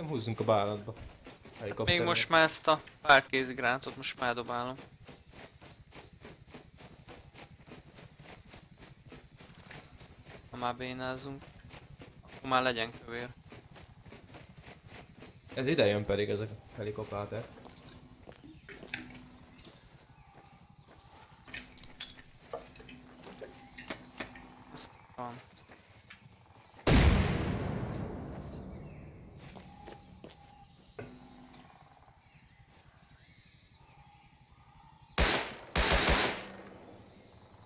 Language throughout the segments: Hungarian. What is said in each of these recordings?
Nem húzzunk a bálatba. Még most már ezt a pár kézigránátot most már dobálom. Ha már bénázunk, akkor már legyen kövér. Ez ide jön pedig ez a helikopter. Ezt van.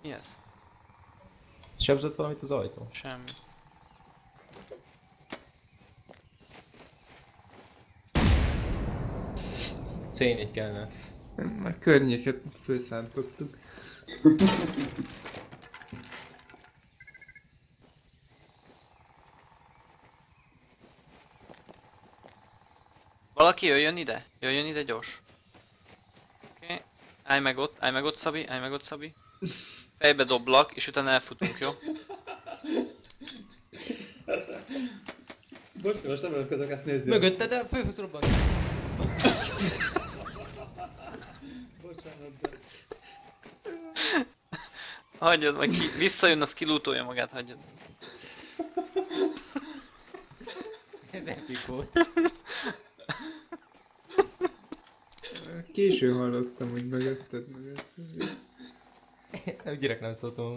Mi ez? Sebzett valamit az ajtó? Semmi. C4 kellene. Már környéket főszántottuk. Valaki jöjjön ide? Jöjjön ide gyors. Oké. Állj meg ott Szabi, állj meg ott Szabi. Fejbe doblak, és utána elfutunk, jó? Most nem öröközök ezt nézni. Mögötte, de föl fogsz robbanni. Bocsánat, de... Hagyjad meg ki, visszajön, az kilútolja magát, hagyjad. Ez epik volt. Késő hallottam, hogy mögötted. Nem, gyerek nem szóltam.